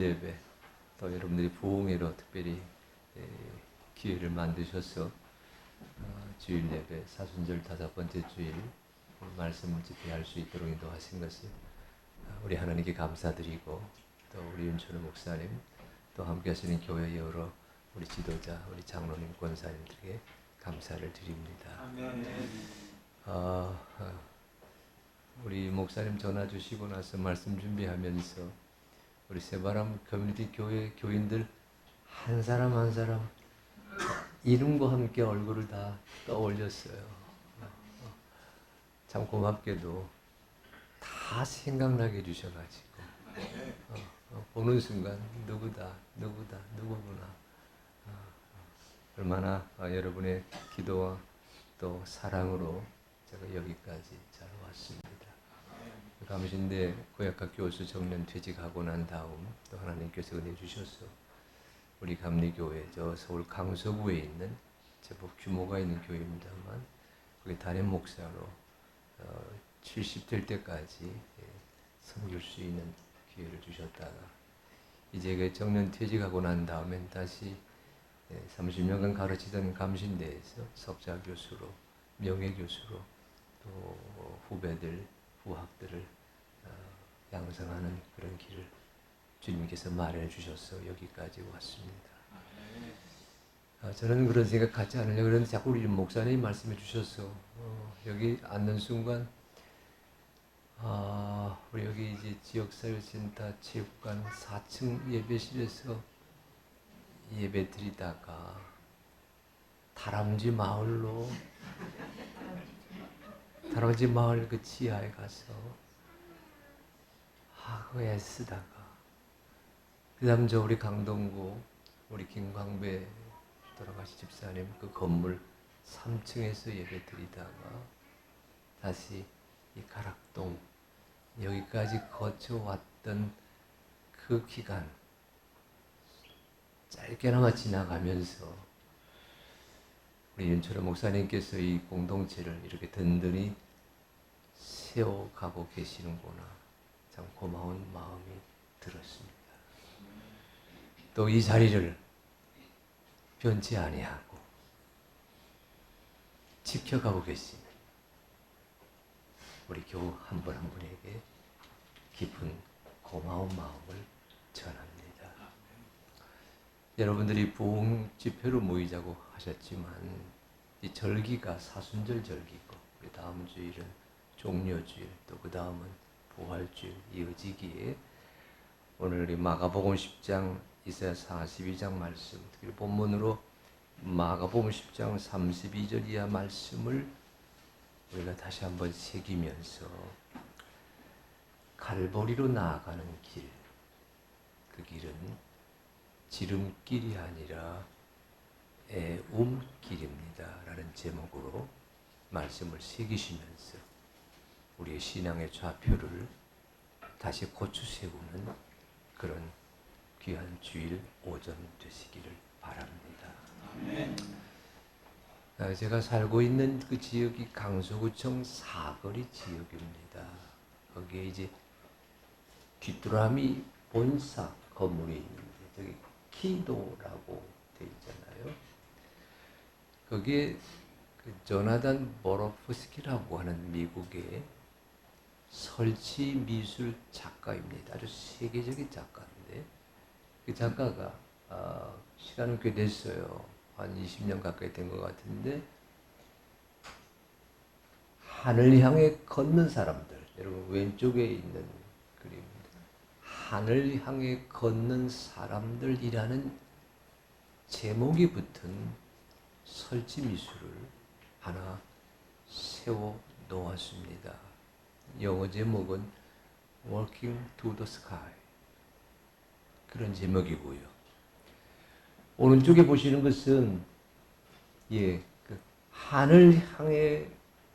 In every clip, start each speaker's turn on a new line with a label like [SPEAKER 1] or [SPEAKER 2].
[SPEAKER 1] 예배, 또 여러분들이 부흥회로 특별히 기회를 만드셔서 주일 예배, 사순절 5번째 주일 말씀을 집회할 수 있도록 인도하신 것을 우리 하나님께 감사드리고, 또 우리 윤철호 목사님, 또 함께 하시는 교회 여러 우리 지도자, 우리 장로님, 권사님들에게 감사를 드립니다. 우리 목사님 전화 주시고 나서 말씀 준비하면서 우리 새바람 커뮤니티 교회 교인들 한 사람 한 사람 이름과 함께 얼굴을 다 떠올렸어요. 참 고맙게도 다 생각나게 해주셔가지고 보는 순간 누구구나. 얼마나 여러분의 기도와 또 사랑으로 제가 여기까지 잘 왔습니다. 감신대 고약학 교수 정년 퇴직하고 난 다음 또 하나님께서 은혜 주셔서 우리 감리교회 저 서울 강서구에 있는 제법 규모가 있는 교회입니다만 거기 담임 목사로 70 될 때까지 섬길 수 있는 기회를 주셨다가 이제 그 정년 퇴직하고 난 다음엔 다시 30년간 가르치던 감신대에서 석좌 교수로, 명예 교수로 또 후배들, 후학들을 양성하는 그런 길을 주님께서 마련해 주셔서 여기까지 왔습니다. 저는 그런 생각 갖지 않으려고 그러는데 자꾸 우리 목사님이 말씀해 주셔서 여기 앉는 순간 우리 여기 이제 지역사회센터 체육관 4층 예배실에서 예배 드리다가 다람쥐 마을 그 지하에 가서 그거 애쓰다가 그 다음 저 우리 강동구 우리 김광배 돌아가신 집사님 그 건물 3층에서 예배 드리다가 다시 이 가락동 여기까지 거쳐왔던 그 기간 짧게나마 지나가면서 우리 윤철호 목사님께서 이 공동체를 이렇게 든든히 세워가고 계시는구나, 참 고마운 마음이 들었습니다. 또 이 자리를 변치 아니하고 지켜가고 계시는 우리 교우 한 분 한 분에게 깊은 고마운 마음을 전합니다. 여러분들이 부흥 집회로 모이자고 하셨지만 이 절기가 사순절 절기고 우리 다음 주일은 종려주일, 또 그 다음은 부활주일 이어지기에 오늘 우리 마가복음 10장, 이사야 42장 말씀, 특히 본문으로 마가복음 10장 32절 이하 말씀을 우리가 다시 한번 새기면서 갈보리로 나아가는 길, 그 길은 지름길이 아니라 애움길입니다 라는 제목으로 말씀을 새기시면서 우리의 신앙의 좌표를 다시 고쳐 세우는 그런 귀한 주일 오전 되시기를 바랍니다. 아멘. 제가 살고 있는 그 지역이 강서구청 사거리 지역입니다. 거기에 이제 귀뚜라미 본사 건물이 있는데 저기 키도라고 돼 있잖아요. 거기에 그 조나단 보로프스키라고 하는 미국의 설치 미술 작가입니다. 아주 세계적인 작가인데 그 작가가 시간은 꽤 됐어요. 한 20년 가까이 된 것 같은데 하늘 향해 걷는 사람들, 여러분 왼쪽에 있는 그림입니다. 하늘 향해 걷는 사람들이라는 제목이 붙은 설치 미술을 하나 세워 놓았습니다. 영어 제목은 Walking to the Sky, 그런 제목이고요. 오른쪽에 보시는 것은 그 하늘 향해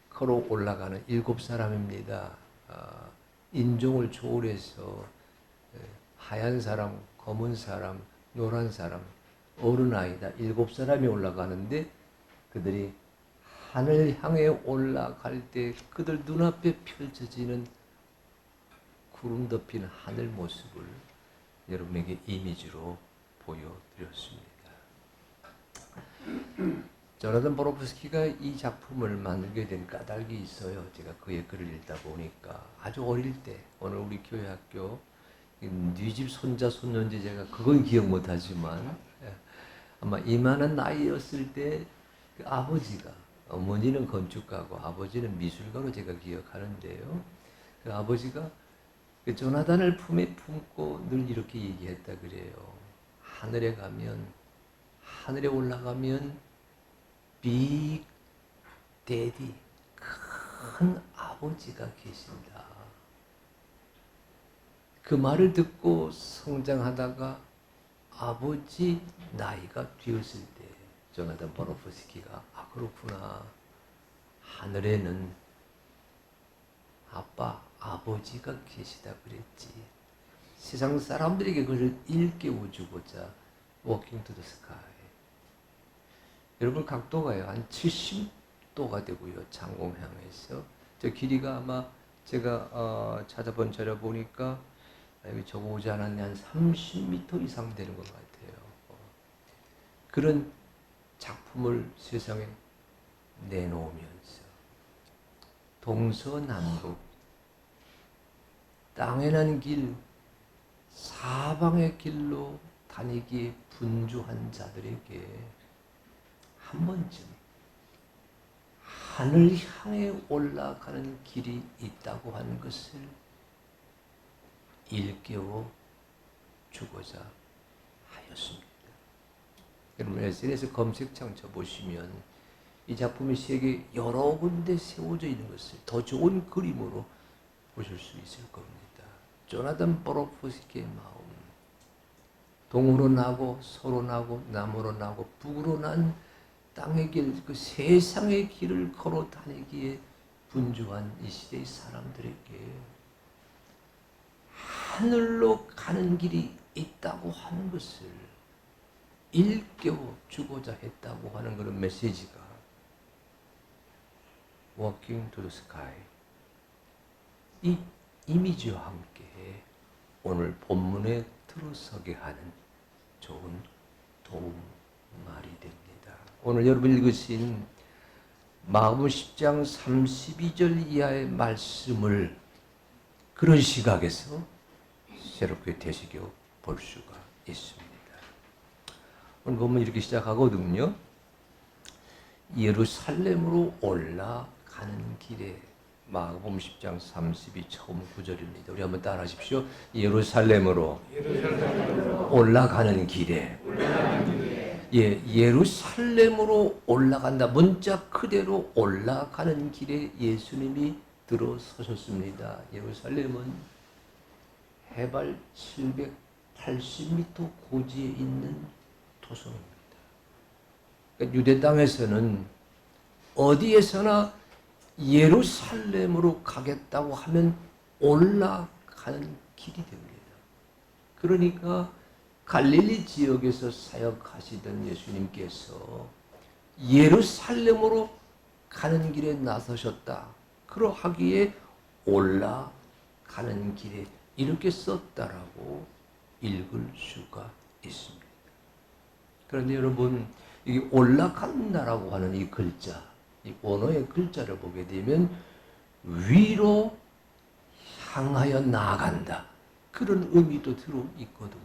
[SPEAKER 1] 걸어 올라가는 7사람입니다. 인종을 초월해서 하얀 사람, 검은 사람, 노란 사람, 어른아이다 7사람이 올라가는데 그들이 하늘 향해 올라갈 때 그들 눈앞에 펼쳐지는 구름 덮인 하늘 모습을 여러분에게 이미지로 보여드렸습니다. 조나단 보로프스키가 이 작품을 만들게 된 까닭이 있어요. 제가 그의 글을 읽다 보니까 아주 어릴 때 오늘 우리 교회 학교 네 집 손자 손녀인지 제가 그건 기억 못하지만 아마 이만한 나이였을 때 그 아버지가, 어머니는 건축가고 아버지는 미술가로 제가 기억하는데요. 그 아버지가 그 조나단을 품에 품고 늘 이렇게 얘기했다 그래요. 하늘에 가면, 하늘에 올라가면 빅 데디, 큰 아버지가 계신다. 그 말을 듣고 성장하다가 아버지 나이가 되었을 때 조나단 보로프스키가 아 그렇구나. 하늘에는 아빠, 아버지가 계시다 그랬지. 세상 사람들에게 그걸 일깨워주고자 Walking to the Sky. 여러분 각도가요 한 70도가 되고요. 장공향에서 저 길이가 아마 제가 찾아본 자료 보니까 여기 적어오지 않았네 한 30m 이상 되는 것 같아요. 그런 작품을 세상에 내놓으면서 동서남북 땅에 난 길 사방의 길로 다니기에 분주한 자들에게 한 번쯤 하늘 향해 올라가는 길이 있다고 하는 것을 일깨워 주고자 하였습니다. 여러분 SNS 검색창 쳐보시면 이 작품이 세계 여러 군데 세워져 있는 것을 더 좋은 그림으로 보실 수 있을 겁니다. 조나단 보로프스키의 마음, 동으로 나고 서로 나고 남으로 나고 북으로 난 땅의 길, 그 세상의 길을 걸어 다니기에 분주한 이 시대의 사람들에게 하늘로 가는 길이 있다고 하는 것을 일깨워 주고자 했다고 하는 그런 메시지가 Walking to the Sky 이 이미지와 함께 오늘 본문에 들어서게 하는 좋은 도움말이 됩니다. 오늘 여러분 읽으신 마가복음 10장 32절 이하의 말씀을 그런 시각에서 새롭게 되새겨 볼 수가 있습니다. 오늘 보면 이렇게 시작하거든요. 예루살렘으로 올라가는 길에 마가복음 10장 32 처음 9절입니다. 우리 한번 따라하십시오. 예루살렘으로 올라가는 길에 예, 예루살렘으로 올라간다. 문자 그대로 올라가는 길에 예수님이 들어서셨습니다. 예루살렘은 해발 780m 고지에 있는 도성입니다. 그러니까 유대 땅에서는 어디에서나 예루살렘으로 가겠다고 하면 올라가는 길이 됩니다. 그러니까 갈릴리 지역에서 사역하시던 예수님께서 예루살렘으로 가는 길에 나서셨다. 그러하기에 올라가는 길에 이렇게 썼다라고 읽을 수가 있습니다. 그런데 여러분, 이 올라간다라고 하는 이 글자, 이 원어의 글자를 보게 되면 위로 향하여 나아간다. 그런 의미도 들어 있거든요.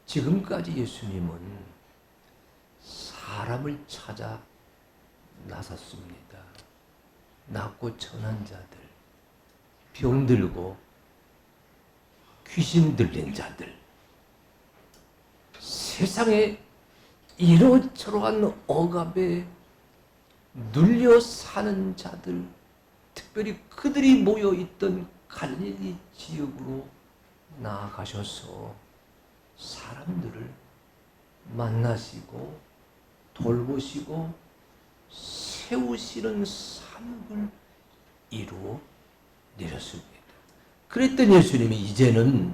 [SPEAKER 1] 지금까지 예수님은 사람을 찾아 나섰습니다. 낫고 천한 자들, 병들고 귀신 들린 자들, 세상에 이러저러한 억압에 눌려 사는 자들, 특별히 그들이 모여있던 갈릴리 지역으로 나아가셔서 사람들을 만나시고 돌보시고 세우시는 사역을 이루어 내렸습니다. 그랬던 예수님이 이제는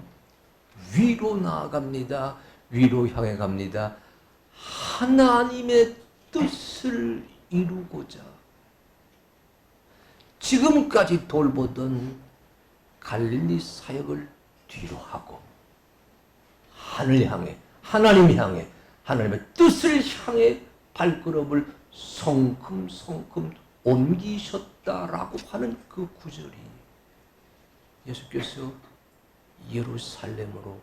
[SPEAKER 1] 위로 나아갑니다. 위로 향해 갑니다. 하나님의 뜻을 이루고자 지금까지 돌보던 갈릴리 사역을 뒤로 하고 하늘 향해, 하나님 향해, 하나님의 뜻을 향해 발걸음을 성큼성큼 옮기셨다라고 하는 그 구절이 예수께서 예루살렘으로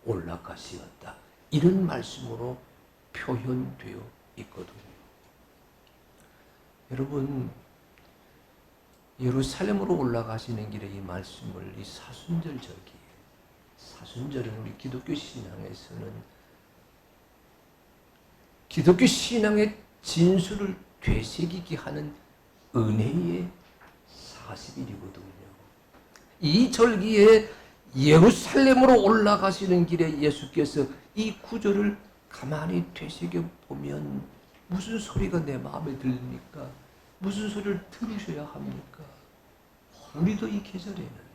[SPEAKER 1] 올라가시었다, 이런 말씀으로 표현되어 있거든요. 여러분, 예루살렘으로 올라가시는 길에 이 말씀을, 이 사순절 절기, 사순절은 우리 기독교 신앙에서는 기독교 신앙의 진수를 되새기게 하는 은혜의 40일이거든요. 이 절기에 예루살렘으로 올라가시는 길에 예수께서 이 구절을 가만히 되새겨 보면 무슨 소리가 내 마음에 들립니까? 무슨 소리를 들으셔야 합니까? 우리도 이 계절에는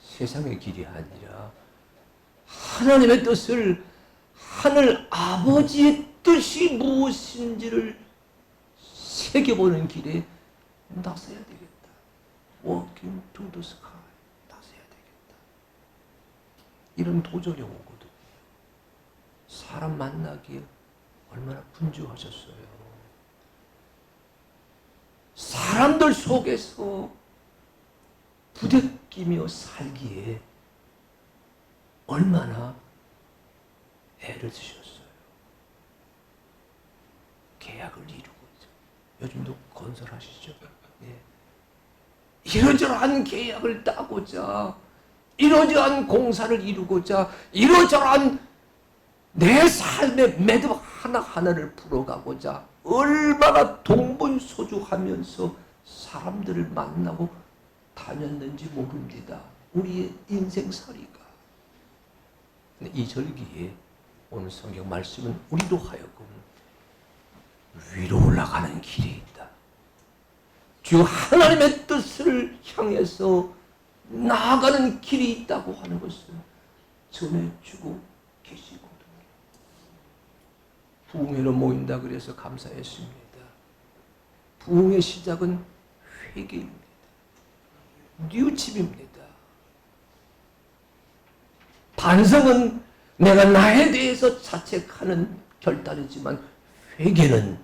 [SPEAKER 1] 세상의 길이 아니라 하나님의 뜻을, 하늘 아버지의 뜻이 무엇인지를 새겨보는 길에 나서야 되겠다. Walking to the sky. 나서야 되겠다. 이런 도전이 오거든요. 사람 만나기에 얼마나 분주하셨어요. 사람들 속에서 부대끼며 살기에 얼마나 애를 쓰셨어요. 계약을 이루고 있죠. 요즘도 건설하시죠. 예. 이러저러한 계약을 따고자, 이러저러한 공사를 이루고자, 이러저러한 내 삶의 매듭 하나하나를 풀어가고자 얼마나 동분서주하면서 사람들을 만나고 다녔는지 모릅니다. 우리의 인생살이가. 이 절기에 오늘 성경 말씀은 우리도 하여금 위로 올라가는 길이 있다, 주 하나님의 뜻을 향해서 나아가는 길이 있다고 하는 것을 전해주고 계시거든요. 부흥회로 모인다 그래서 감사했습니다. 부흥의 시작은 회개입니다. 뉘우침입니다. 반성은 내가 나에 대해서 자책하는 결단이지만 회개는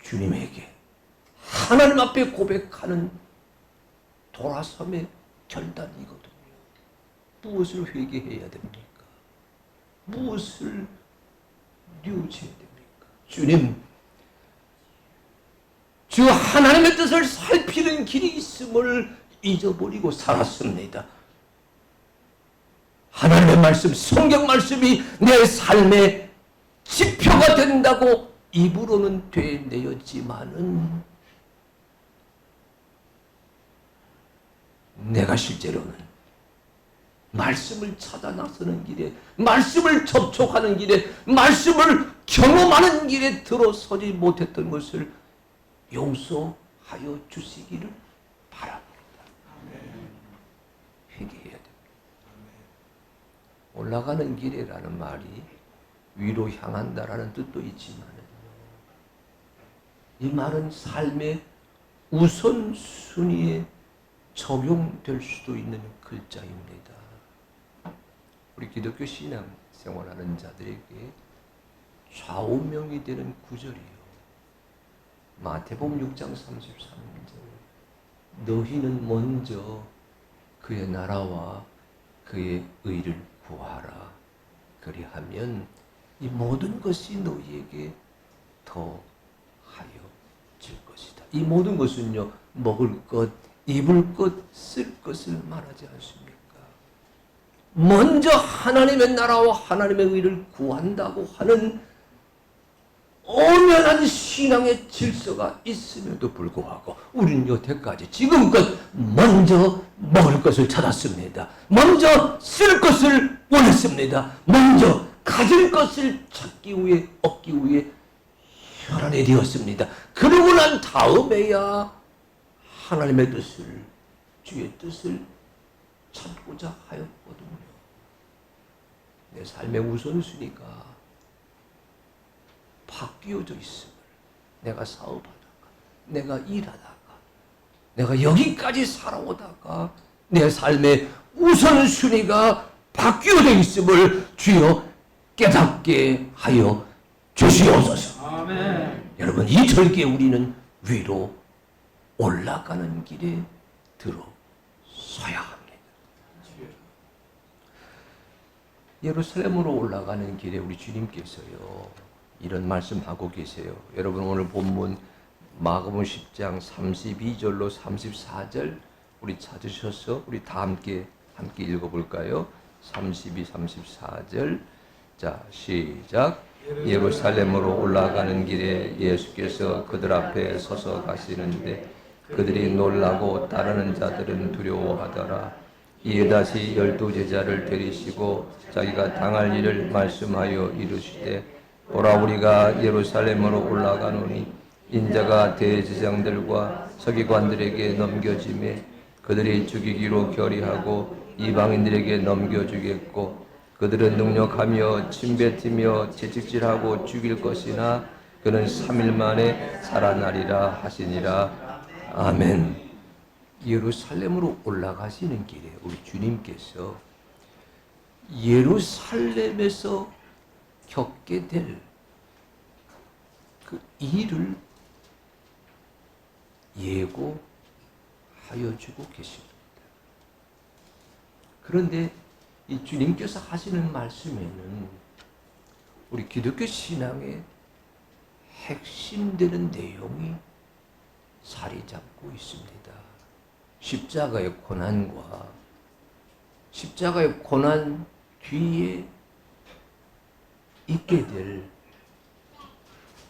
[SPEAKER 1] 주님에게 하나님 앞에 고백하는 돌아섬의 결단이거든요. 무엇을 회개해야 됩니까? 무엇을 뉘우쳐야 됩니까? 주님, 주 하나님의 뜻을 살피는 길이 있음을 잊어버리고 살았습니다. 하나님의 말씀, 성경 말씀이 내 삶의 지표가 된다고 입으로는 되뇌었지만은 내가 실제로는 말씀을 찾아 나서는 길에, 말씀을 접촉하는 길에, 말씀을 경험하는 길에 들어서지 못했던 것을 용서하여 주시기를 바랍니다. 회개해야 됩니다. 올라가는 길이라는 말이 위로 향한다라는 뜻도 있지만 이 말은 삶의 우선순위에 적용될 수도 있는 글자입니다. 우리 기독교 신앙 생활하는 자들에게 좌우명이 되는 구절이요. 마태복음 6장 33절, 너희는 먼저 그의 나라와 그의 의를 구하라. 그리하면 이 모든 것이 너희에게 더하여 질 것이다. 이 모든 것은요, 먹을 것, 입을 것, 쓸 것을 말하지 않습니까? 먼저 하나님의 나라와 하나님의 의를 구한다고 하는 엄연한 신앙의 질서가 있음에도 불구하고 우리는 여태까지 지금껏 먼저 먹을 것을 찾았습니다. 먼저 쓸 것을 원했습니다. 먼저 가질 것을 찾기 위해, 얻기 위해 혈안이 되었습니다. 그러고 난 다음에야 하나님의 뜻을, 주의 뜻을 찾고자 하였거든요. 내 삶의 우선순위가 바뀌어져 있음을, 내가 사업하다가, 내가 일하다가, 내가 여기까지 살아오다가 내 삶의 우선순위가 바뀌어져 있음을 주여 깨닫게 하여 주시옵소서.
[SPEAKER 2] 아멘.
[SPEAKER 1] 여러분, 이 절기에 우리는 위로 올라가는 길에 들어서야 합니다. 예루살렘으로 올라가는 길에 우리 주님께서요 이런 말씀하고 계세요. 여러분, 오늘 본문 마가복음 10장 32절로 34절 우리 찾으셔서 우리 다 함께 읽어볼까요? 32, 34절. 자, 시작. 예루살렘으로 올라가는 길에 예수께서 그들 앞에 서서 가시는데 그들이 놀라고 따르는 자들은 두려워하더라. 이에 다시 12제자를 데리시고 자기가 당할 일을 말씀하여 이르시되 보라, 우리가 예루살렘으로 올라가노니 인자가 대제사장들과 서기관들에게 넘겨지매 그들이 죽이기로 결의하고 이방인들에게 넘겨주겠고 그들은 능력하며 침뱉으며 채찍질하고 죽일 것이나 그는 3일 만에 살아나리라 하시니라. 아멘. 예루살렘으로 올라가시는 길에 우리 주님께서 예루살렘에서 겪게 될 그 일을 예고하여 주고 계십니다. 그런데 이 주님께서 하시는 말씀에는 우리 기독교 신앙의 핵심되는 내용이 자리 잡고 있습니다. 십자가의 고난과 십자가의 고난 뒤에 있게 될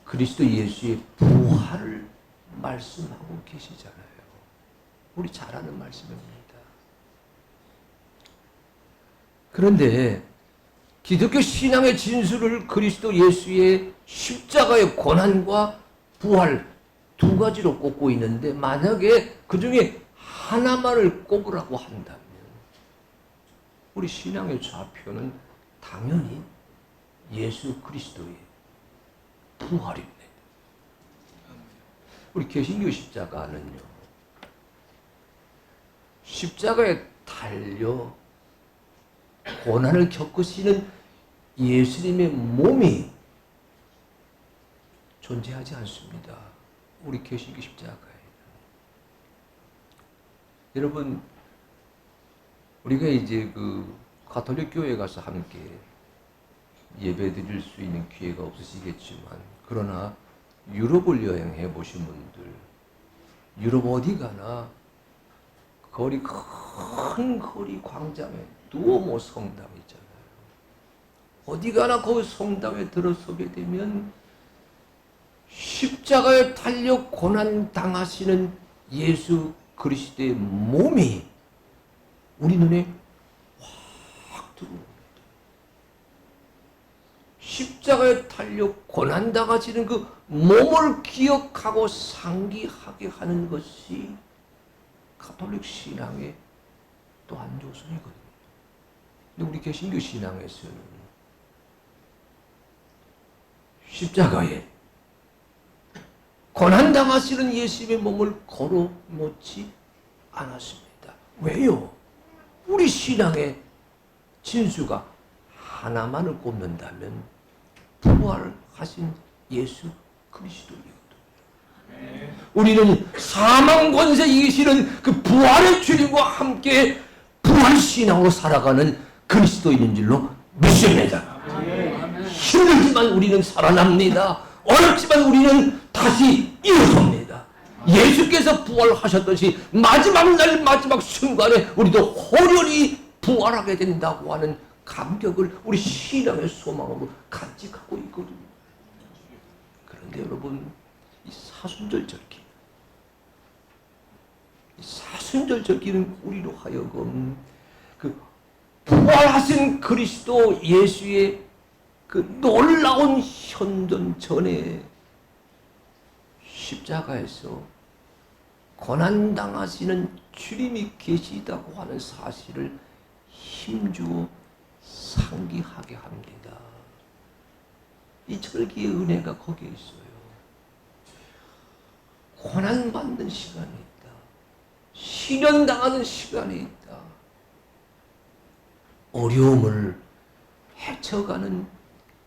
[SPEAKER 1] 그리스도 예수의 부활을 말씀하고 계시잖아요. 우리 잘 아는 말씀입니다. 그런데 기독교 신앙의 진수를 그리스도 예수의 십자가의 고난과 부활 두 가지로 꼽고 있는데 만약에 그 중에 하나만을 꼽으라고 한다면 우리 신앙의 좌표는 당연히 예수 그리스도의 부활입니다. 우리 개신교 십자가는요, 십자가에 달려 고난을 겪으시는 예수님의 몸이 존재하지 않습니다. 우리 개신교 십자가에. 여러분, 우리가 이제 그 가톨릭 교회 가서 함께 예배 드릴 수 있는 기회가 없으시겠지만, 그러나 유럽을 여행해 보신 분들, 유럽 어디 가나 거리, 큰 거리 광장에 두오모 성당 있잖아요. 어디 가나 그 성당에 들어서게 되면 십자가에 달려 고난 당하시는 예수 그리스도의 몸이 우리 눈에 확 들어옵니다. 십자가에 달려 고난 당하시는 그 몸을 기억하고 상기하게 하는 것이 가톨릭 신앙의 또 한 조성이거든요. 근데 우리 개신교 신앙에서는 십자가에 고난당하시는 예수님의 몸을 걸어놓지 않았습니다. 왜요? 우리 신앙의 진수가 하나만을 꼽는다면 부활하신 예수 그리스도이거든요. 우리는 사망 권세 이기시는 그 부활의 주님과 함께 부활신앙으로 살아가는 그리스도인인 줄로 믿습니다. 힘들지만 우리는 살아납니다. 어렵지만 우리는 다시 일어섭니다. 예수께서 부활하셨듯이 마지막 날 마지막 순간에 우리도 호련히 부활하게 된다고 하는 감격을 우리 신앙의 소망으로 간직하고 있거든요. 그런데 여러분, 이 사순절 절기, 이 사순절 절기는 우리로 하여금 그 부활하신 그리스도 예수의 그 놀라운 현존 전에 십자가에서 고난당하시는 주님이 계시다고 하는 사실을 힘주어 상기하게 합니다. 이 절기의 은혜가 거기에 있어요. 고난받는 시간이 있다. 시련당하는 시간이 있다. 어려움을 헤쳐가는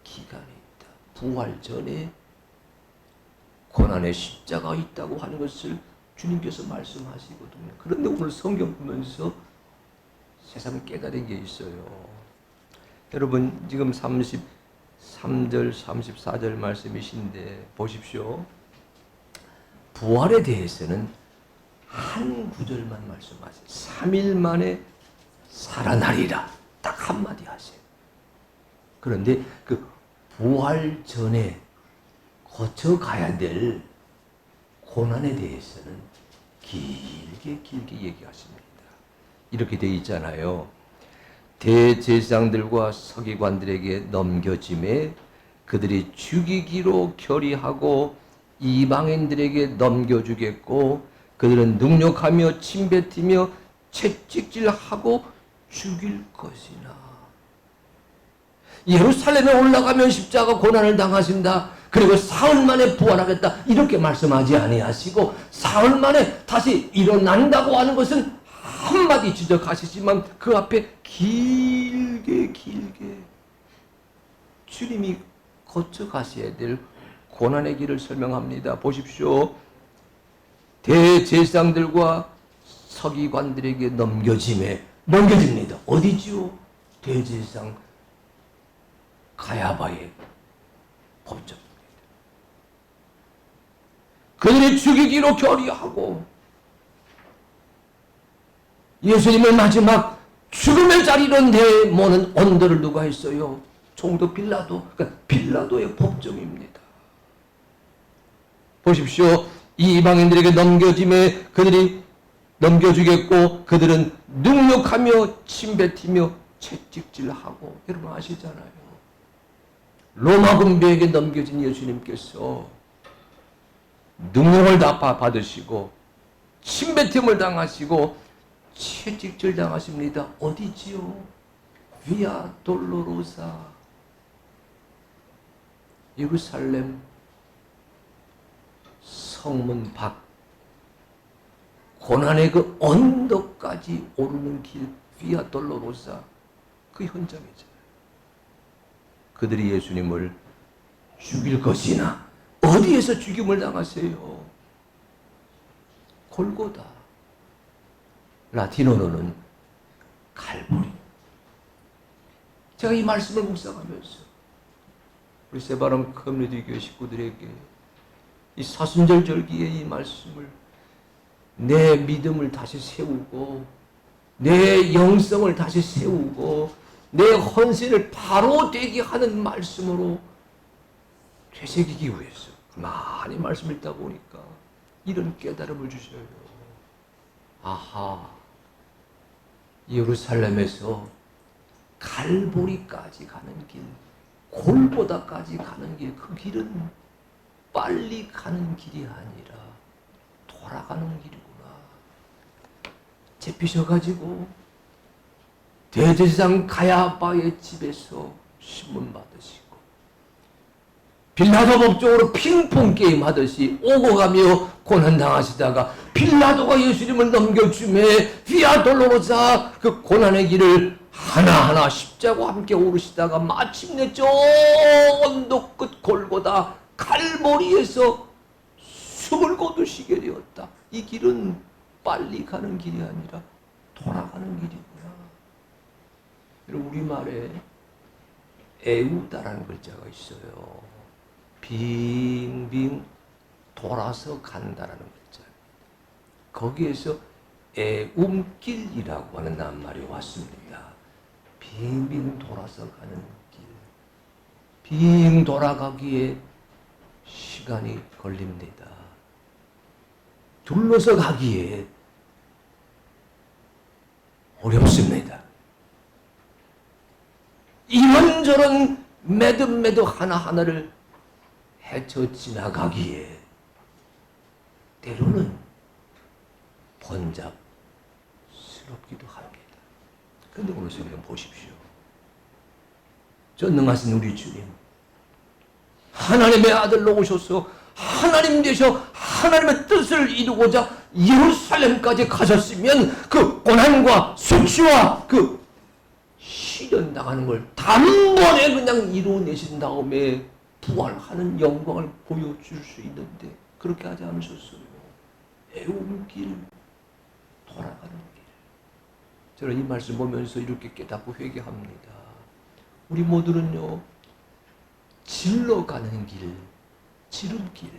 [SPEAKER 1] 기간이 있다. 부활 전에 고난의 십자가 있다고 하는 것을 주님께서 말씀하시거든요. 그런데 오늘 성경 보면서 세상 깨달은 게 있어요. 여러분 지금 33절 34절 말씀이신데 보십시오. 부활에 대해서는 한 구절만 말씀하세요. 3일 만에 살아나리라. 딱 한마디 하세요. 그런데 그 부활 전에 거쳐가야 될 고난에 대해서는 길게 얘기하십니다. 이렇게 되어 있잖아요. 대제사장들과 서기관들에게 넘겨짐에 그들이 죽이기로 결의하고 이방인들에게 넘겨주겠고 그들은 능욕하며 침뱉으며 채찍질하고 죽일 것이나. 예루살렘에 올라가면 십자가 고난을 당하신다. 그리고 사흘 만에 부활하겠다. 이렇게 말씀하지 아니하시고 사흘 만에 다시 일어난다고 하는 것은 한마디 지적하시지만 그 앞에 길게 주님이 거쳐가셔야 될 고난의 길을 설명합니다. 보십시오. 대제사장들과 서기관들에게 넘겨집니다. 어디지요? 대제사장 가야바의 법정입니다. 그들이 죽이기로 결의하고 예수님을 마지막 죽음의 자리로 내모는 언도를 누가 했어요? 총독 빌라도. 그러니까 빌라도의 법정입니다. 보십시오. 이 이방인들에게 넘겨짐에 그들이 넘겨주겠고 그들은 능욕하며 침뱉으며 채찍질하고. 여러분 아시잖아요. 로마 군병에게 넘겨진 예수님께서 능력을 다 받으시고 침뱉음을 당하시고 채찍질 당하십니다. 어디지요? 비아 돌로로사, 예루살렘 성문 밖 고난의 그 언덕까지 오르는 길, 비아 돌로로사, 그 현장이잖아요. 그들이 예수님을 죽일 것이나. 어디에서 죽임을 당하세요? 골고다. 라틴어로는 칼보리. 제가 이 말씀을 묵상하면서 우리 새바람 커뮤니티 교회 식구들에게 이 사순절 절기의 이 말씀을, 내 믿음을 다시 세우고 내 영성을 다시 세우고 내 헌신을 바로 되게 하는 말씀으로 되새기기 위해서 많이 말씀 읽다 보니까 이런 깨달음을 주셔요. 아하, 예루살렘에서 갈보리까지 가는 길, 골고다까지 가는 길, 그 길은 빨리 가는 길이 아니라 돌아가는 길이구나. 잡히셔가지고 대제사장 가야바의 집에서 신문 받으시고 빌라도 법정으로 핑퐁 게임 하듯이 오고 가며 고난당하시다가 빌라도가 예수님을 넘겨주매 비아 돌로로사, 그 고난의 길을 하나하나 십자가와 함께 오르시다가 마침내 저 언덕 끝 골고다 갈보리에서 숨을 거두시게 되었다. 이 길은 빨리 가는 길이 아니라 돌아가는 길이구나. 우리말에 애우다라는 글자가 있어요. 빙빙 돌아서 간다라는 글자. 거기에서 애움길이라고 하는 낱말이 왔습니다. 빙빙 돌아서 가는 길. 빙 돌아가기에 시간이 걸립니다. 둘러서 가기에 어렵습니다. 이런저런 매듭 하나하나를 헤쳐 지나가기에 때로는 번잡스럽기도 합니다. 그런데 오늘 성경 보십시오. 전능하신 우리 주님, 하나님의 아들로 오셔서 하나님 되셔 하나님의 뜻을 이루고자 예루살렘까지 가셨으면 그 고난과 수치와 그 나가는 걸 단번에 그냥 이루어내신 다음에 부활하는 영광을 보여줄 수 있는데 그렇게 하지 않으셨어요. 애움길, 돌아가는 길. 저는 이 말씀 보면서 이렇게 깨닫고 회개합니다. 우리 모두는요, 질러가는 길, 지름길,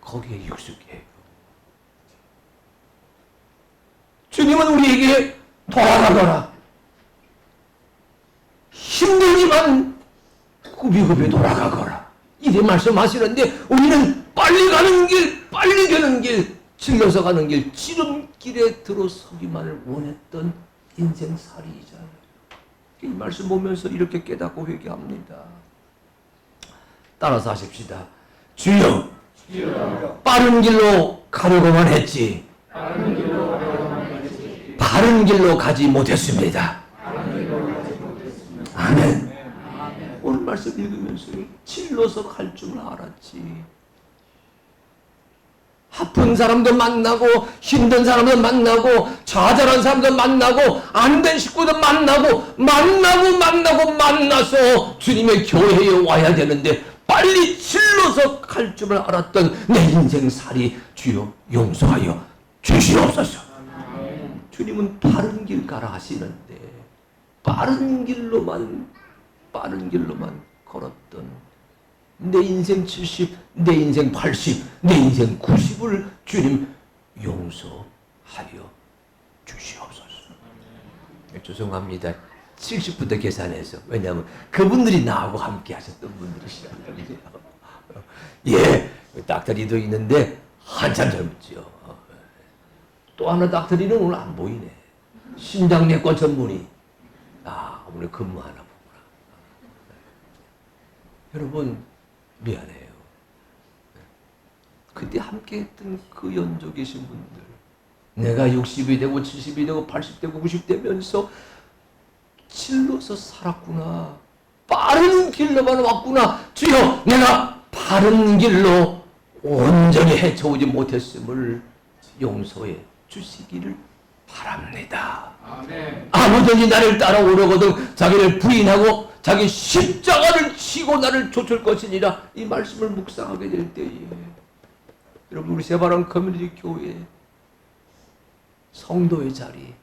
[SPEAKER 1] 거기에 익숙해요. 주님은 우리에게 돌아가거라. 힘들지만 구비구비 돌아가거라. 이래 말씀하시는데 우리는 빨리 가는 길, 빨리 가는 길, 질러서 가는 길, 지름길에 들어서기만을 원했던 인생살이잖아요. 이 말씀 보면서 이렇게 깨닫고 회개합니다. 따라서 하십시다. 주여, 빠른 길로 가려고만 했지 바른 길로 가지 못했습니다. 아멘. 오늘 말씀 읽으면서 질러서 갈 줄 알았지. 아픈 사람도 만나고 힘든 사람도 만나고 좌절한 사람도 만나고 안 된 식구도 만나서 주님의 교회에 와야 되는데 빨리 질러서 갈 줄을 알았던 내 인생살이 주여 용서하여 주시옵소서. 주님은 바른 길 가라 하시는데 빠른 길로만 걸었던 내 인생 70, 내 인생 80, 내 인생 90을 주님 용서하여 주시옵소서. 죄송합니다. 70부터 계산해서. 왜냐하면 그분들이 나하고 함께 하셨던 분들이시거든요. 예, 닥터리도 있는데 한참 젊었죠. 또 하나 닥터리는 오늘 안 보이네. 신장내과 전문의. 오늘 근무하나 보구나. 여러분, 미안해요. 그때 함께 했던 그 연조 계신 분들, 내가 60이 되고 70이 되고 80되고 90되면서 질러서 살았구나. 빠른 길로만 왔구나. 주여, 내가 바른 길로 온전히 헤쳐오지 못했음을 용서해 주시기를 바랍니다. 아멘. 아무든지 나를 따라오려거든 자기를 부인하고 자기 십자가를 치고 나를 쫓을 것이니라. 이 말씀을 묵상하게 될 때에 여러분, 우리 새바람 커뮤니티 교회 성도의 자리,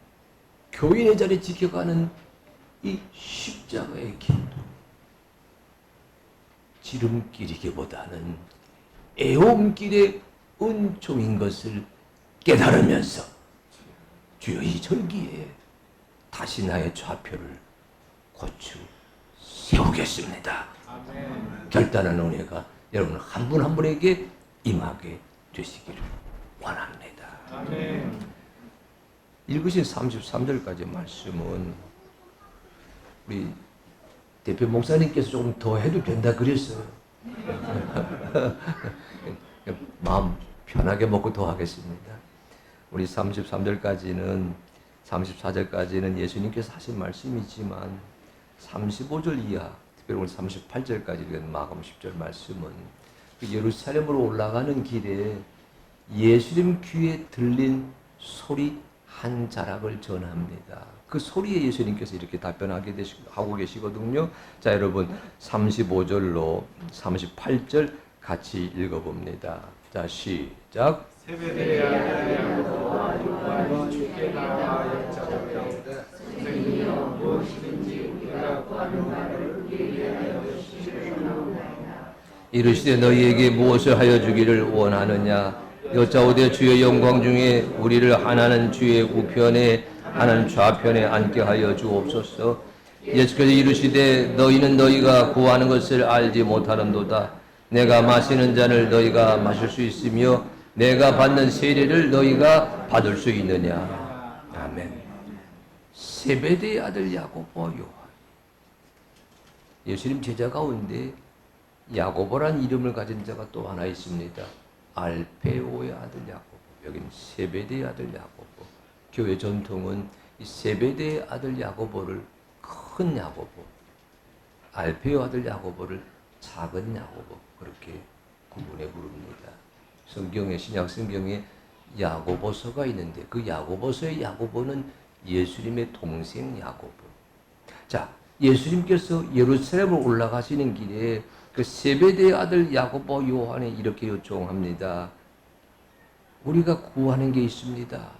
[SPEAKER 1] 교인의 자리 지켜가는 이 십자가의 길도 지름길이기보다는 애움길의 은총인 것을 깨달으면서 주여 이 절기에 다시 나의 좌표를 고추 세우겠습니다. 아멘. 결단한 은혜가 여러분 한 분 한 분에게 임하게 되시기를 원합니다. 아멘. 읽으신 33절까지 말씀은 우리 대표 목사님께서 조금 더 해도 된다 그랬어요. 마음 편하게 먹고 더 하겠습니다. 우리 33절까지는 34절까지는 예수님께서 하신 말씀이지만 35절 이하, 특별히 오늘 38절까지 마감 10절 말씀은 그 예루살렘으로 올라가는 길에 예수님 귀에 들린 소리 한 자락을 전합니다. 그 소리에 예수님께서 이렇게 하고 계시거든요. 자, 여러분 35절로 38절 같이 읽어봅니다. 자, 시작. 세베대의 아들 야고보와 요한이 주께 나와 여짜오되 선생님이여 무엇이든지 우리가 구하는 바를 우리에게 하여 주시옵소서. 이르시되 너희에게 무엇을 하여 주기를 원하느냐. 여짜오되 주의 영광 중에 우리를 하나는 주의 우편에 하나는 좌편에 앉게 하여 주옵소서. 예수께서 이르시되 너희는 너희가 구하는 것을 알지 못하는도다. 내가 마시는 잔을 너희가 마실 수 있으며 내가 받는 세례를 너희가 받을 수 있느냐. 아멘. 세베대의 아들 야고보와 요한. 예수님 제자 가운데 야고보란 이름을 가진 자가 또 하나 있습니다. 알페오의 아들 야고보. 여기는 세베대의 아들 야고보. 교회 전통은 이 세베대의 아들 야고보를 큰 야고보, 알페오 아들 야고보를 작은 야고보, 그렇게 구분해 부릅니다. 성경에, 신약 성경에 야고보서가 있는데 그 야고보서의 야고보는 예수님의 동생 야고보. 자, 예수님께서 예루살렘으로 올라가시는 길에 그 세베대의 아들 야고보 요한이 이렇게 요청합니다. 우리가 구하는 게 있습니다.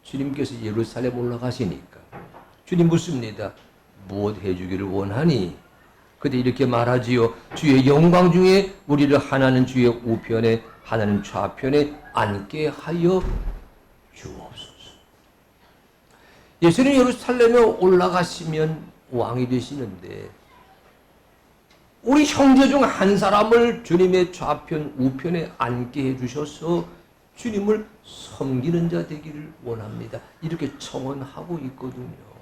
[SPEAKER 1] 주님께서 예루살렘 올라가시니까 주님 묻습니다. 무엇 해주기를 원하니? 그때 이렇게 말하지요. 주의 영광 중에 우리를 하나는 주의 우편에 하나는 좌편에 앉게 하여 주옵소서. 예수님 예루살렘에 올라가시면 왕이 되시는데 우리 형제 중 한 사람을 주님의 좌편 우편에 앉게 해주셔서 주님을 섬기는 자 되기를 원합니다. 이렇게 청원하고 있거든요.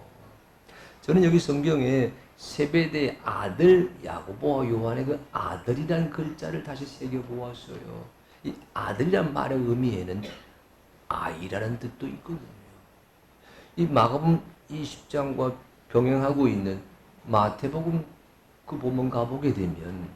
[SPEAKER 1] 저는 여기 성경에 세베대의 아들 야고보와 요한의 그 아들이라는 글자를 다시 새겨보았어요. 이 아들이란 말의 의미에는 아이라는 뜻도 있거든요. 이 마가복음 20장과 병행하고 있는 마태복음 그 본문 가보게 되면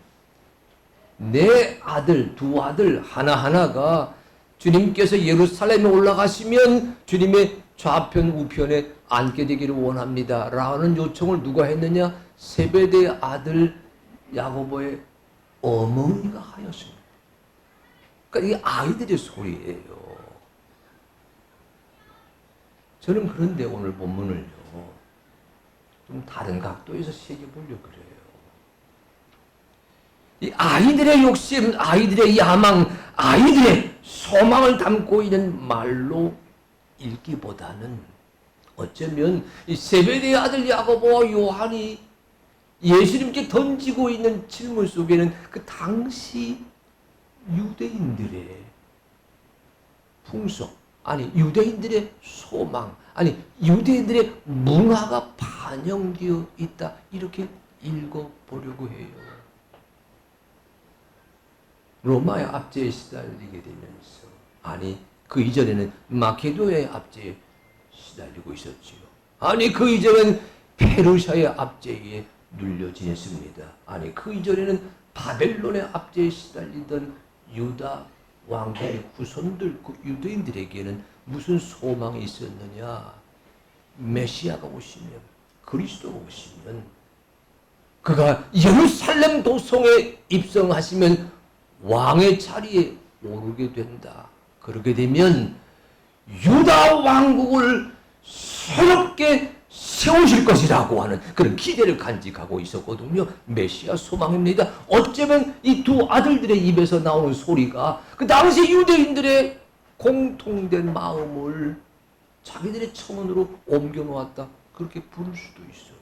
[SPEAKER 1] 내 아들, 두 아들 하나하나가 주님께서 예루살렘에 올라가시면 주님의 좌편 우편에 앉게 되기를 원합니다 라는 요청을 누가 했느냐? 세베대의 아들 야고보의 어머니가 하였습니다. 그러니까 이게 아이들의 소리예요. 저는 그런데 오늘 본문을요 좀 다른 각도에서 새겨보려고 그래요. 이 아이들의 욕심, 아이들의 야망, 아이들의 소망을 담고 있는 말로 읽기보다는 어쩌면 이 세베대의 아들 야고보와 요한이 예수님께 던지고 있는 질문 속에는 그 당시 유대인들의 풍속, 아니 유대인들의 소망, 아니 유대인들의 문화가 반영되어 있다. 이렇게 읽어보려고 해요. 로마의 압제에 시달리게 되면서, 아니 그 이전에는 마케도니아의 압제에 시달리고 있었지요. 아니 그 이전에는 페르시아의 압제에 눌려 지냈습니다. 아니 그 이전에는 바벨론의 압제에 시달리던 유다 왕국의 후손들, 그 유대인들에게는 무슨 소망이 있었느냐? 메시아가 오시면, 그리스도가 오시면, 그가 예루살렘 도성에 입성하시면 왕의 자리에 오르게 된다. 그렇게 되면 유다 왕국을 새롭게 세우실 것이라고 하는 그런 기대를 간직하고 있었거든요. 메시아 소망입니다. 어쩌면 이 두 아들들의 입에서 나오는 소리가 그 당시 유대인들의 공통된 마음을 자기들의 청원으로 옮겨놓았다. 그렇게 부를 수도 있어요.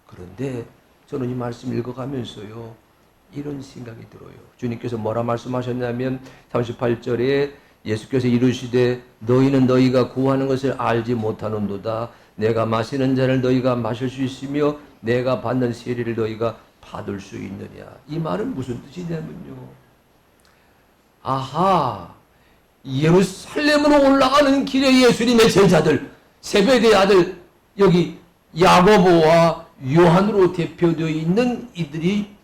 [SPEAKER 1] 그런데 저는 이 말씀 읽어가면서요 이런 생각이 들어요. 주님께서 뭐라 말씀하셨냐면 38절에 예수께서 이르시되 너희는 너희가 구하는 것을 알지 못하는도다. 내가 마시는 잔을 너희가 마실 수 있으며 내가 받는 세례를 너희가 받을 수 있느냐. 이 말은 무슨 뜻이냐면요. 아하, 예루살렘으로 올라가는 길에 예수님의 제자들, 세베대의 아들 여기 야고보와 요한으로 대표되어 있는 이들이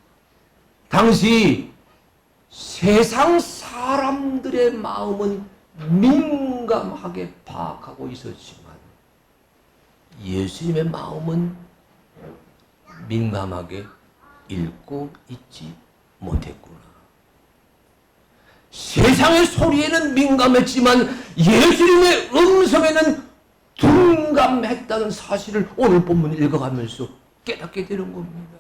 [SPEAKER 1] 당시 세상 사람들의 마음은 민감하게 파악하고 있었지만 예수님의 마음은 민감하게 읽고 있지 못했구나. 세상의 소리에는 민감했지만 예수님의 음성에는 둔감했다는 사실을 오늘 본문을 읽어가면서 깨닫게 되는 겁니다.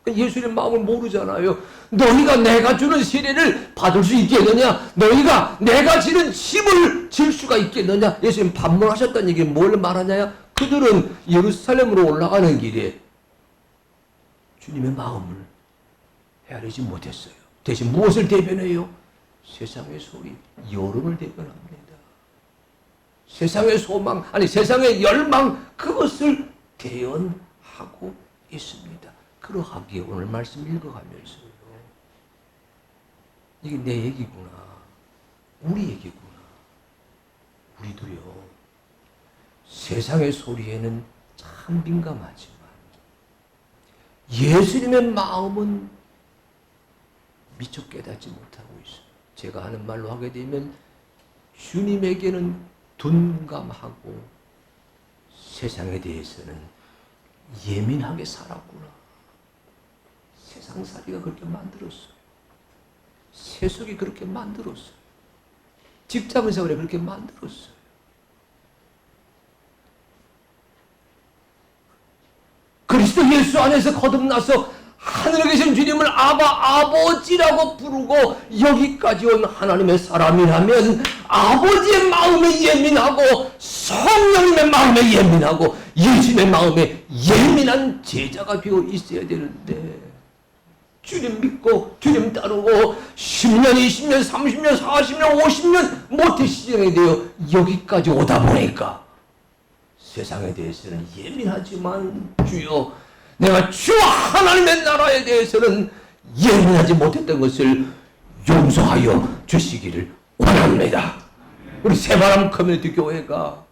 [SPEAKER 1] 예수님 마음을 모르잖아요. 너희가 내가 주는 세례를 받을 수 있겠느냐? 너희가 내가 지는 짐을 질 수가 있겠느냐? 예수님 반문하셨다는 얘기 뭘 말하냐? 그들은 예루살렘으로 올라가는 길에 주님의 마음을 헤아리지 못했어요. 대신 무엇을 대변해요? 세상의 소리, 여론을 대변합니다. 세상의 소망, 아니 세상의 열망, 그것을 대언하고 있습니다. 그러하기에 오늘 말씀 읽어가면서요. 이게 내 얘기구나. 우리 얘기구나. 우리도요. 세상의 소리에는 참 민감하지만 예수님의 마음은 미처 깨닫지 못하고 있어요. 제가 하는 말로 하게 되면 주님에게는 둔감하고 세상에 대해서는 예민하게 살았구나. 세상살이가 그렇게 만들었어요. 세속이 그렇게 만들었어요. 직장 생활에 그렇게 만들었어요. 그리스도 예수 안에서 거듭나서 하늘에 계신 주님을 아버지라고 부르고 여기까지 온 하나님의 사람이라면 아버지의 마음에 예민하고 성령님의 마음에 예민하고 예수님의 마음에 예민한 제자가 되어 있어야 되는데, 주님 믿고 주님 따르고 10년, 20년, 30년, 40년, 50년 모태 시정에 되어 여기까지 오다 보니까 세상에 대해서는 예민하지만 주여, 내가 주 하나님의 나라에 대해서는 예민하지 못했던 것을 용서하여 주시기를 원합니다. 우리 새바람 커뮤니티 교회가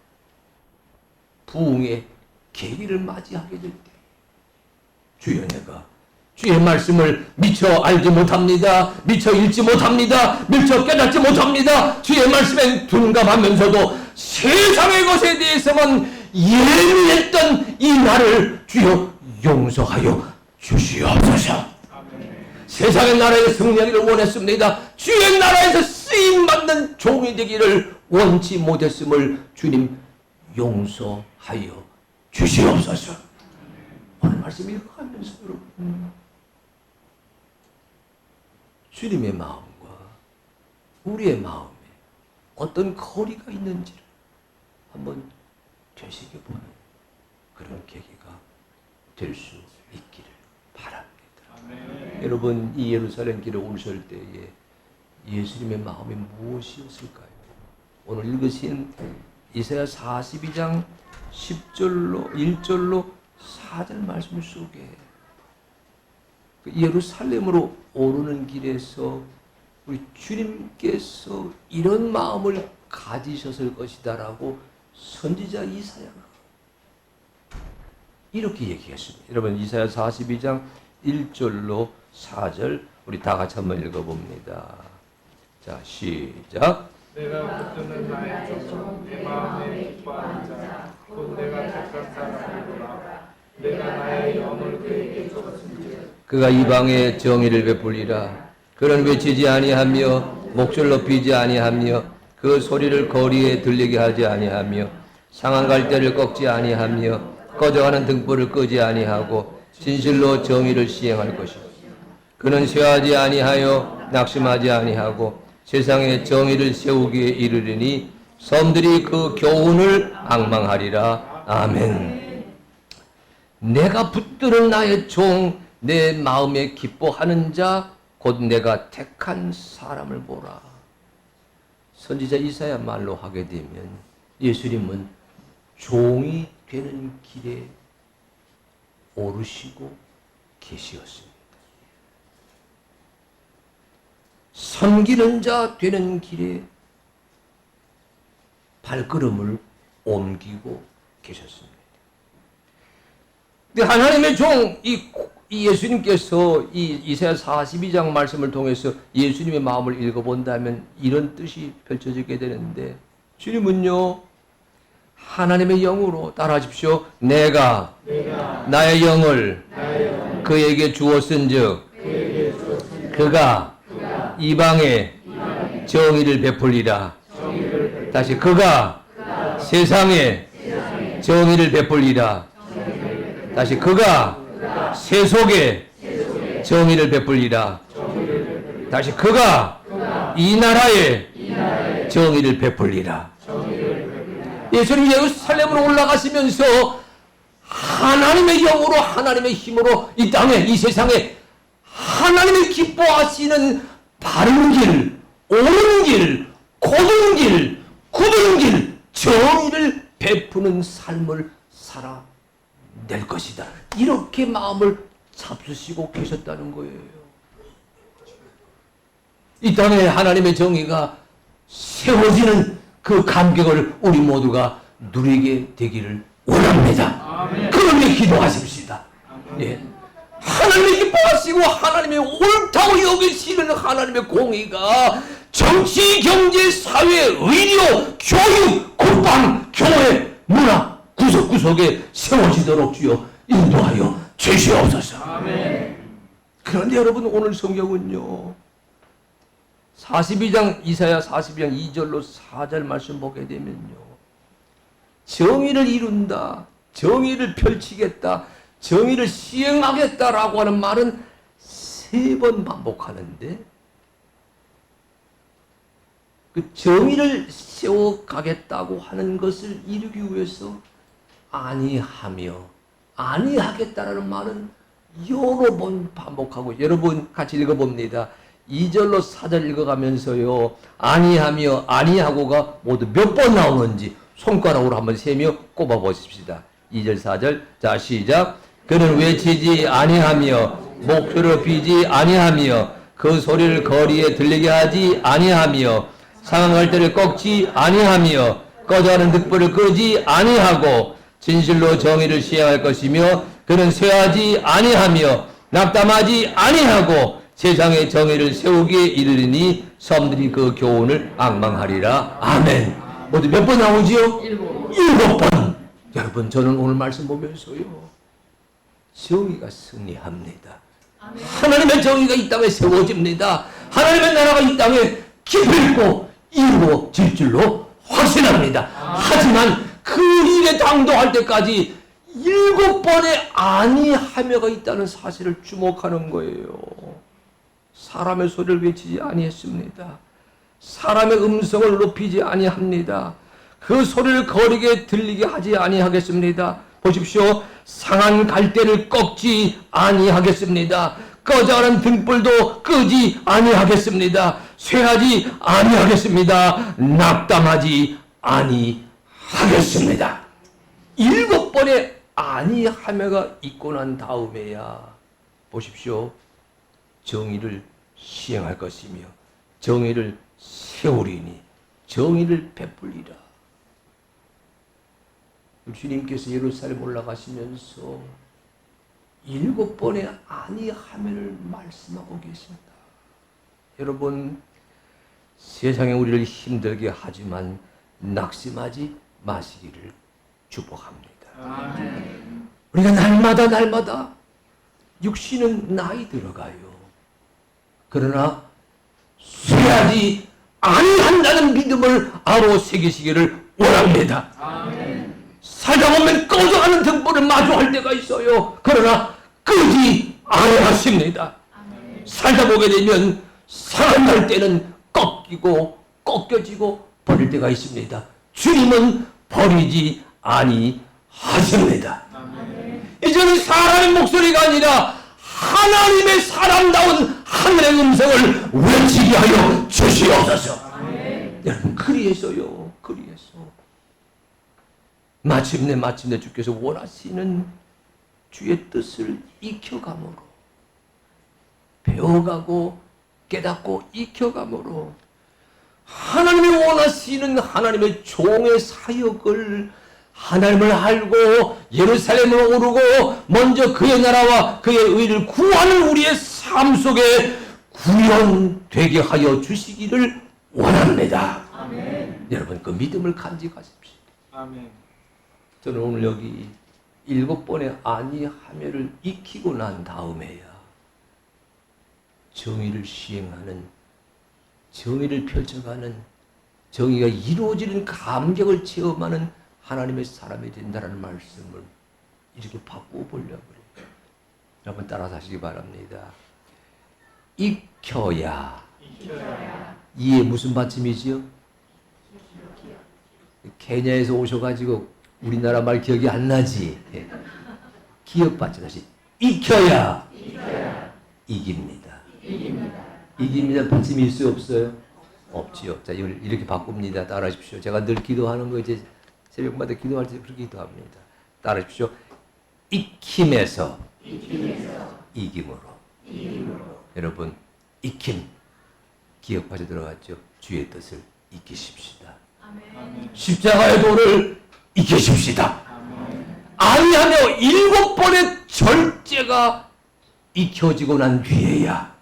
[SPEAKER 1] 부흥의 계기를 맞이하게 될 때, 주여, 내가 주의 말씀을 미처 알지 못합니다. 미처 읽지 못합니다. 미처 깨닫지 못합니다. 주의 말씀에 둔감하면서도 세상의 것에 대해서만 예민했던 이 나를 주여 용서하여 주시옵소서. 세상의 나라에 승리하기를 원했습니다. 주의 나라에서 쓰임받는 종이 되기를 원치 못했음을 주님 용서하여 주시옵소서. 오늘 말씀 읽어가면서 여러분, 주님의 마음과 우리의 마음에 어떤 거리가 있는지를 한번 되새겨보는 그런 계기가 될 수 있기를 바랍니다. 아멘. 여러분, 이 예루살렘 길에 오실 때에 예수님의 마음이 무엇이었을까요? 오늘 읽으신 이사야 42장 10절로 1절로 4절 말씀 속에 예루살렘으로 오르는 길에서 우리 주님께서 이런 마음을 가지셨을 것이다라고 선지자 이사야가 이렇게 얘기했습니다. 여러분, 이사야 42장 1절로 4절 우리 다 같이 한번 읽어봅니다. 자, 시작.
[SPEAKER 2] 내가 붙드는 나의 종, 내 마음에 기뻐하는 자, 곧 내가 택한 사람이로라. 내가 나의 영을 그에게 줬은즉
[SPEAKER 1] 그가 이방에 정의를 베풀리라. 그는 외치지 아니하며 목줄 높이지 아니하며 그 소리를 거리에 들리게 하지 아니하며 상한 갈대를 꺾지 아니하며 꺼져가는 등불을 끄지 아니하고 진실로 정의를 시행할 것이다. 그는 쇠하지 아니하여 낙심하지 아니하고 세상에 정의를 세우기에 이르리니 섬들이 그 교훈을 앙망하리라. 아멘. 내가 붙드는 나의 종, 내 마음에 기뻐하는 자, 곧 내가 택한 사람을 보라. 선지자 이사야 말로 하게 되면 예수님은 종이 되는 길에 오르시고 계시었습니다. 섬기는 자 되는 길에 발걸음을 옮기고 계셨습니다. 근데 하나님의 종, 이 예수님께서 이 이사야 42장 말씀을 통해서 예수님의 마음을 읽어본다면 이런 뜻이 펼쳐지게 되는데, 주님은요, 하나님의 영으로 따라하십시오. 내가 나의 영을 그에게 주었은즉 그가 이방에 정의를 베풀리라. 다시, 그가 세상에 정의를 베풀리라. 다시, 그가 세속에 정의를 베풀리라. 다시, 그가 이 나라에 정의를 베풀리라. 예수님 예루살렘으로 올라가시면서 하나님의 영으로 하나님의 힘으로 이 땅에, 이 세상에 하나님이 기뻐하시는 바른 길, 옳은 길, 고든 길, 굳은 길, 정의를 베푸는 삶을 살아낼 것이다. 이렇게 마음을 잡수시고 계셨다는 거예요. 이 땅에 하나님의 정의가 세워지는 그 감격을 우리 모두가 누리게 되기를 원합니다. 그러니 기도하십시다. 예. 하나님이 기뻐하시고 하나님의 옳다고 여기시는 하나님의 공의가 정치, 경제, 사회, 의료, 교육, 국방, 교회, 문화, 구석구석에 세워지도록 주여 인도하여 주시옵소서.
[SPEAKER 2] 아멘.
[SPEAKER 1] 그런데 여러분, 오늘 성경은요, 42장 이사야 42장 2절로 4절 말씀 보게 되면요, 정의를 이룬다, 정의를 펼치겠다, 정의를 시행하겠다라고 하는 말은 3번 반복하는데, 그 정의를 세워가겠다고 하는 것을 이루기 위해서 아니하며 아니하겠다라는 말은 여러 번 반복하고, 여러분 같이 읽어봅니다. 2절로 4절 읽어가면서요, 아니하며 아니하고가 모두 몇 번 나오는지 손가락으로 한번 세며 꼽아보십시다. 2절 4절. 자, 시작. 그는 외치지 아니하며 목소리를 비지 아니하며 그 소리를 거리에 들리게 하지 아니하며 상한 때를 꺾지 아니하며 꺼져가는 득불을 끄지 아니하고 진실로 정의를 시행할 것이며 그는 쇠하지 아니하며 낙담하지 아니하고 세상의 정의를 세우기에 이르리니 섬들이 그 교훈을 앙망하리라. 아멘. 모두 몇 번 나오지요? 7번. 여러분, 저는 오늘 말씀 보면서요, 정의가 승리합니다. 하나님의 정의가 이 땅에 세워집니다. 하나님의 나라가 이 땅에 기필코 이루어질 줄로 확신합니다. 하지만 그 일에 당도할 때까지 7번의 아니하며가 있다는 사실을 주목하는 거예요. 사람의 소리를 외치지 아니했습니다. 사람의 음성을 높이지 아니합니다. 그 소리를 거리게 들리게 하지 아니하겠습니다. 보십시오. 상한 갈대를 꺾지 아니하겠습니다. 꺼져가는 등불도 끄지 아니하겠습니다. 쇠하지 아니하겠습니다. 낙담하지 아니하겠습니다. 7번의 아니하며가 있고 난 다음에야 보십시오, 정의를 시행할 것이며 정의를 세우리니 정의를 베풀리라. 주님께서 예루살렘 올라가시면서 7번의 아니하며를 말씀하고 계십니다. 여러분, 세상에 우리를 힘들게 하지만 낙심하지 마시기를 축복합니다.
[SPEAKER 2] 아멘.
[SPEAKER 1] 우리가 날마다 육신은 나이 들어가요. 그러나 쇠하지 아니한다는 믿음을 아로 새기시기를 원합니다.
[SPEAKER 2] 아멘.
[SPEAKER 1] 살다 보면 꺼져가는 등불을 마주할 때가 있어요. 그러나 끄지 아니하십니다. 살다 보게 되면 살아날 때는 꺾이고 꺾여지고 버릴 때가 있습니다. 주님은 버리지 아니하십니다. 이제는 사람의 목소리가 아니라 하나님의 사람다운 하늘의 음성을 외치게 하여 주시옵소서. 여러분, 그리해서요, 그리해서 마침내 주께서 원하시는 주의 뜻을 익혀감으로, 배워가고 깨닫고 익혀감으로 하나님이 원하시는 하나님의 종의 사역을, 하나님을 알고 예루살렘으로 오르고 먼저 그의 나라와 그의 의를 구하는 우리의 삶 속에 구현되게 하여 주시기를 원합니다.
[SPEAKER 2] 아멘.
[SPEAKER 1] 여러분, 그 믿음을 간직하십시오.
[SPEAKER 2] 아멘.
[SPEAKER 1] 저는 오늘 여기 7번의 아니하며를 익히고 난 다음에야 정의를 시행하는, 정의를 펼쳐가는, 정의가 이루어지는 감격을 체험하는 하나님의 사람이 된다는 말씀을 이렇게 바꾸어 보려고 그래요. 여러분, 따라서 하시기 바랍니다. 익혀야. 이에 무슨 받침이지요? 케냐에서 오셔가지고 우리나라 말 기억이 안 나지? 기억 받침. 다시 익혀야 이깁니다. 이깁니다. 받침이 있어요, 없어요? 없지요. 자, 이걸 이렇게 바꿉니다. 따라하십시오. 제가 늘 기도하는 거 이제 새벽마다 기도할 때 그렇게 기도합니다. 따라하십시오. 익힘에서 이김으로. 여러분, 익힘 기억 빠져 들어갔죠. 주의 뜻을 익히십시다. 십자가의 도를 익히십시다. 아니하며 7번의 절제가 익혀지고 난 뒤에야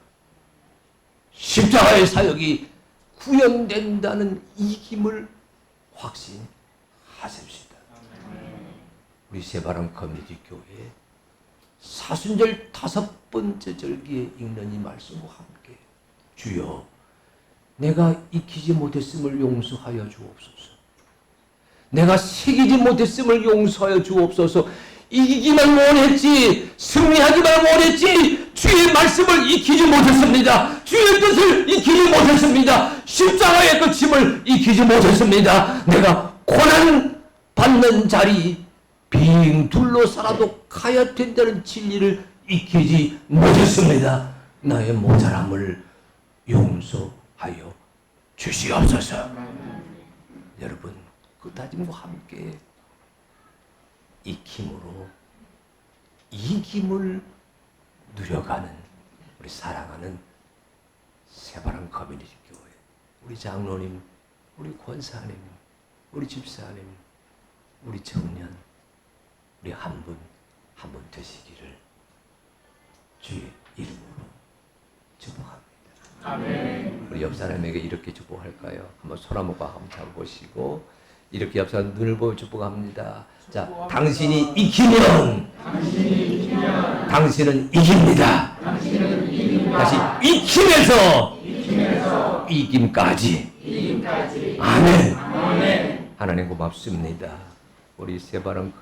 [SPEAKER 1] 십자가의 사역이 구현된다는 이 힘을 확신하십시다. 우리 새바람 커뮤니티 교회 사순절 5번째 절기에 읽는 이 말씀과 함께 주여 내가 익히지 못했음을 용서하여 주옵소서. 내가 새기지 못했음을 용서하여 주옵소서. 이기기만 원했지 승리하기만 원했지 주의 말씀을 익히지 못했습니다. 주의 뜻을 익히지 못했습니다. 십자가의 끝임을 익히지 못했습니다. 내가 고난 받는 자리 빙 둘러싸라도 가야 된다는 진리를 익히지 못했습니다. 나의 모자람을 용서하여 주시옵소서. 여러분 그 다짐과 함께 익힘으로 이김을 누려가는 우리 사랑하는 새바람 커뮤니티 교회 우리 장로님, 우리 권사님, 우리 집사님, 우리 청년 우리 한 분 한 분 되시기를 주의 이름으로 축복합니다.
[SPEAKER 2] 아멘.
[SPEAKER 1] 우리 옆 사람에게 이렇게 축복할까요? 한번 손 한번 한번 잡으시고 이렇게 옆 사람 눈을 보며 축복합니다. 자, 당신이 익히면 당신은 이깁니다. 다시 익힘에서 이김까지. 아멘. 하나님 고맙습니다. 우리 새바람